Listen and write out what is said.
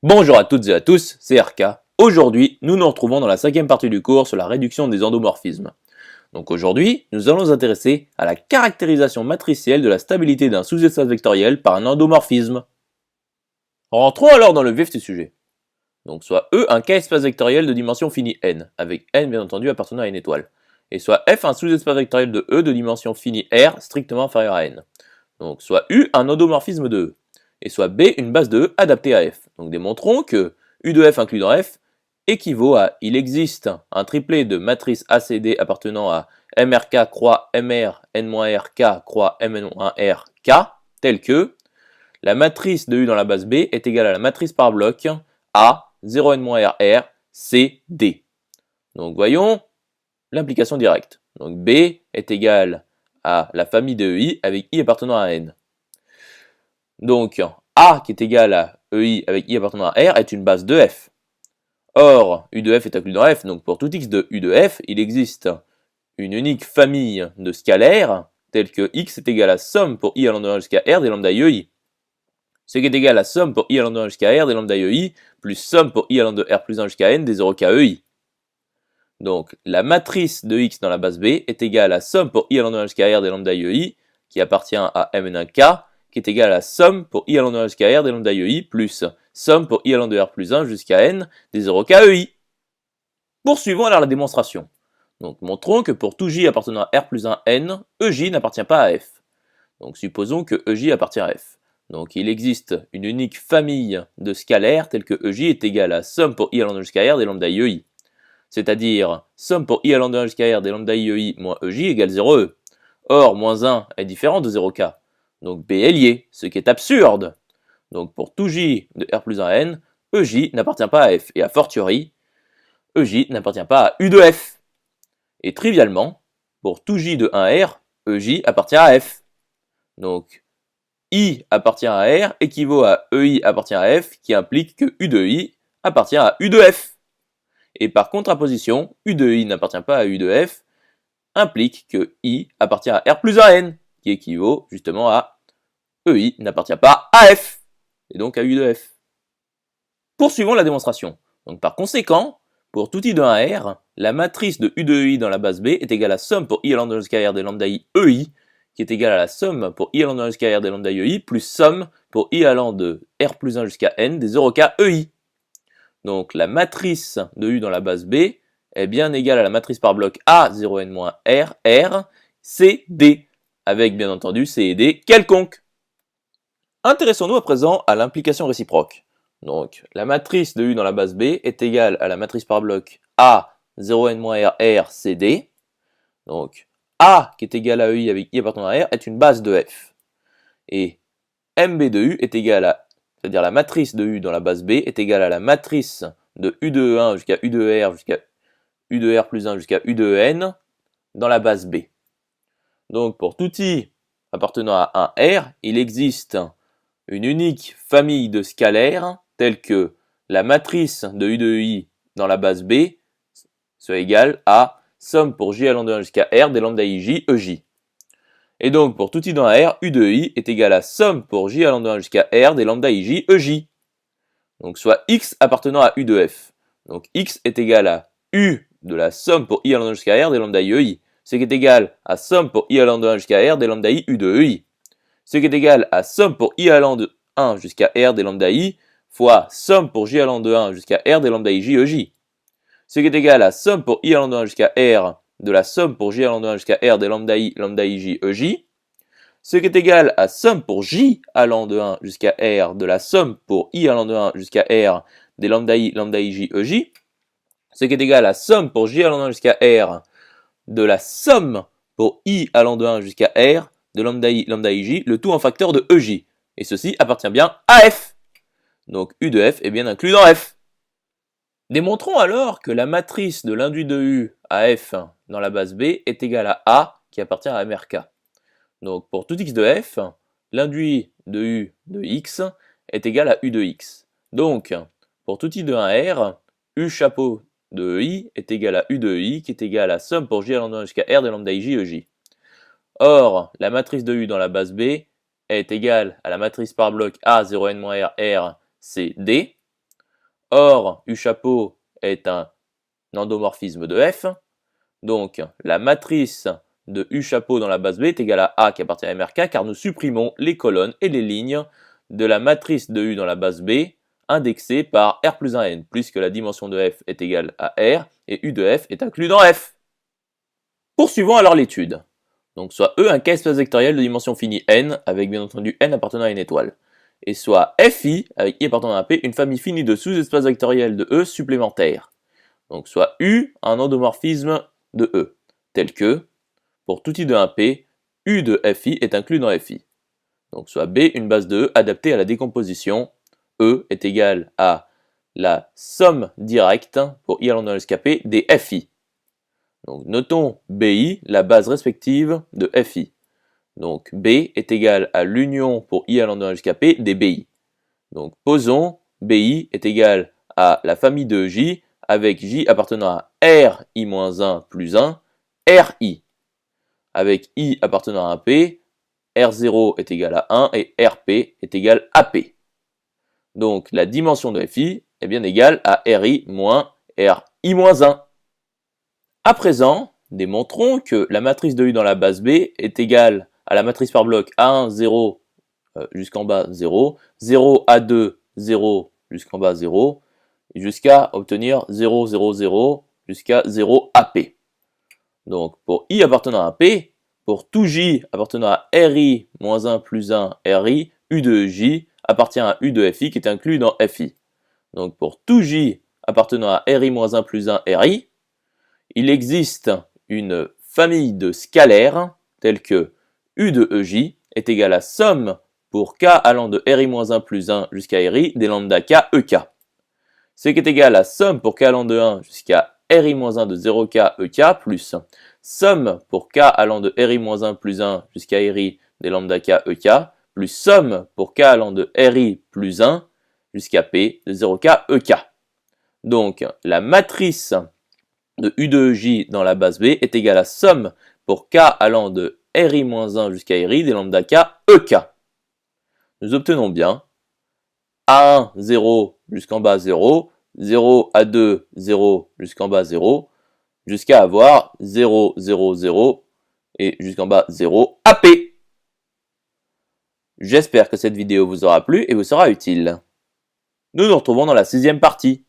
Bonjour à toutes et à tous, c'est RK. Aujourd'hui, nous nous retrouvons dans la cinquième partie du cours sur la réduction des endomorphismes. Donc aujourd'hui, nous allons nous intéresser à la caractérisation matricielle de la stabilité d'un sous-espace vectoriel par un endomorphisme. Rentrons alors dans le vif du sujet. Donc soit E un k-espace vectoriel de dimension finie n, avec n bien entendu appartenant à une étoile, et soit F un sous-espace vectoriel de E de dimension finie R strictement inférieure à n. Donc soit U un endomorphisme de E, et soit B une base de E adaptée à F. Donc démontrons que U de F inclus dans F équivaut à il existe un triplet de matrices ACD appartenant à MRK croix MR n-RK croix M-1R K, tel que la matrice de U dans la base B est égale à la matrice par bloc A 0n-RR C D. Donc voyons l'implication directe. Donc B est égal à la famille de EI avec I appartenant à N. Donc A qui est égal à EI avec I appartenant à R est une base de F. Or, U de F est inclus dans F, donc pour tout X de U de F, il existe une unique famille de scalaires telle que X est égal à somme pour I allant de 1 jusqu'à R des lambda EI. Ce qui est égal à somme pour I allant de 1 jusqu'à R des lambda EI plus somme pour I allant de R plus 1 jusqu'à N des 0K EI. Donc la matrice de X dans la base B est égale à somme pour I allant de 1 jusqu'à R des lambda EI qui appartient à Mn1K qui est égal à somme pour I allant de 1 jusqu'à R des lambda EI plus somme pour I allant de R plus 1 jusqu'à N des 0K EI. Poursuivons alors la démonstration. Donc montrons que pour tout J appartenant à R plus 1 N, EJ n'appartient pas à F. Donc supposons que EJ appartient à F. Donc il existe une unique famille de scalaires telle que EJ est égal à somme pour I allant de 1 jusqu'à R des lambda EI. C'est-à-dire somme pour I allant de 1 jusqu'à R des lambda EI moins EJ égale 0E. Or, moins 1 est différent de 0K. Donc B est lié, ce qui est absurde. Donc pour tout J de R plus 1 N, EJ n'appartient pas à F. Et a fortiori, EJ n'appartient pas à U de F. Et trivialement, pour tout J de 1R, EJ appartient à F. Donc I appartient à R équivaut à EI appartient à F, qui implique que U de I appartient à U de F. Et par contraposition, U de I n'appartient pas à U de F, implique que I appartient à R plus 1 N, qui équivaut justement à EI n'appartient pas à F, et donc à U de F. Poursuivons la démonstration. Donc par conséquent, pour tout I de 1R, la matrice de U de I dans la base B est égale à somme pour I allant de 1 jusqu'à R des lambda I EI, qui est égale à la somme pour I allant de 1 jusqu'à R des lambda EI, plus somme pour I allant de R plus 1 jusqu'à N des 0K EI. Donc la matrice de U dans la base B est bien égale à la matrice par bloc A 0n-R R C D, avec bien entendu C et D quelconque. Intéressons-nous à présent à l'implication réciproque. Donc la matrice de U dans la base B est égale à la matrice par bloc A 0n-R R C D. Donc A qui est égal à EI avec I appartenant à R est une base de F. Et MB de U est égal à, c'est-à-dire la matrice de U dans la base B est égale à la matrice de U de 1 jusqu'à U de R jusqu'à U de R plus 1 jusqu'à U de N dans la base B. Donc pour tout I appartenant à un R, il existe une unique famille de scalaires telle que la matrice de U de I dans la base B soit égale à somme pour J allant de 1 jusqu'à R des lambda IJ EJ. Et donc pour tout I dans un R, U de I est égal à somme pour J allant de 1 jusqu'à R des lambda IJ EJ. Donc soit X appartenant à U de F. Donc X est égal à U de la somme pour I allant de 1 jusqu'à R des lambda I EI, ce qui est égal à somme pour I allant de 1 jusqu'à R des lambda I U de EI, ce qui est égal à somme pour I allant de 1 jusqu'à R des lambda I fois somme pour J allant de 1 jusqu'à R des lambda IJ EJ, ce qui est égal à somme pour I allant de 1 jusqu'à R de la somme pour J allant de 1 jusqu'à R des lambda I lambda IJ EJ, ce qui est égal à somme pour J allant de 1 jusqu'à R de la somme pour I allant de 1 jusqu'à R des lambda I lambda IJ EJ, ce qui est égal à somme pour J allant de 1 jusqu'à R de la somme pour I allant de 1 jusqu'à R de lambda I lambda IJ, le tout en facteur de EJ. Et ceci appartient bien à F. Donc U de F est bien inclus dans F. Démontrons alors que la matrice de l'induit de U à F dans la base B est égale à A qui appartient à MRK. Donc pour tout X de F, l'induit de U de X est égal à U de X. Donc pour tout I de 1R, U chapeau de I est égal à U de I qui est égal à somme pour J allant de 1 jusqu'à R de lambda IJ EJ. Or, la matrice de U dans la base B est égale à la matrice par bloc A 0n-R R C D. Or, U chapeau est un endomorphisme de F. Donc, la matrice de U chapeau dans la base B est égale à A qui appartient à MRK car nous supprimons les colonnes et les lignes de la matrice de U dans la base B indexée par R plus 1N, puisque la dimension de F est égale à R et U de F est inclus dans F. Poursuivons alors l'étude. Donc soit E un K-espace vectoriel de dimension finie N, avec bien entendu N appartenant à une étoile. Et soit Fi, avec I appartenant à P, une famille finie de sous-espaces vectoriels de E supplémentaires. Donc soit U un endomorphisme de E, tel que, pour tout I de 1P, U de Fi est inclus dans Fi. Donc soit B une base de E adaptée à la décomposition. E est égal à la somme directe pour I allant dans l'escapé des Fi. Donc notons BI, la base respective de FI. Donc B est égal à l'union pour I allant dans l'escapé des BI. Donc posons BI est égal à la famille de J avec J appartenant à RI-1 plus 1, RI. Avec I appartenant à P, R0 est égal à 1 et RP est égal à P. Donc la dimension de FI est bien égale à RI moins RI-1. À présent, démontrons que la matrice de U dans la base B est égale à la matrice par bloc A1, 0 jusqu'en bas 0, 0, A2, 0 jusqu'en bas 0, jusqu'à obtenir 0, 0, 0 jusqu'à 0 AP. Donc pour I appartenant à P, pour tout J appartenant à RI moins 1 plus 1 RI, U de J appartient à U de FI qui est inclus dans FI. Donc pour tout J appartenant à RI moins 1 plus 1 RI, il existe une famille de scalaires tels que U de EJ est égal à somme pour K allant de RI-1 plus 1 jusqu'à RI des lambda K EK. Ce qui est égal à somme pour K allant de 1 jusqu'à RI-1 de 0K EK plus somme pour K allant de RI-1 plus 1 jusqu'à RI des lambda K EK plus somme pour K allant de RI plus 1 jusqu'à P de 0K EK. Donc la matrice de U de J dans la base B est égale à somme pour K allant de RI-1 jusqu'à RI des lambda K EK. Nous obtenons bien A1, 0 jusqu'en bas 0, 0 A2, 0 jusqu'en bas 0, jusqu'à avoir 0, 0, 0 et jusqu'en bas 0 AP. J'espère que cette vidéo vous aura plu et vous sera utile. Nous nous retrouvons dans la 6e partie.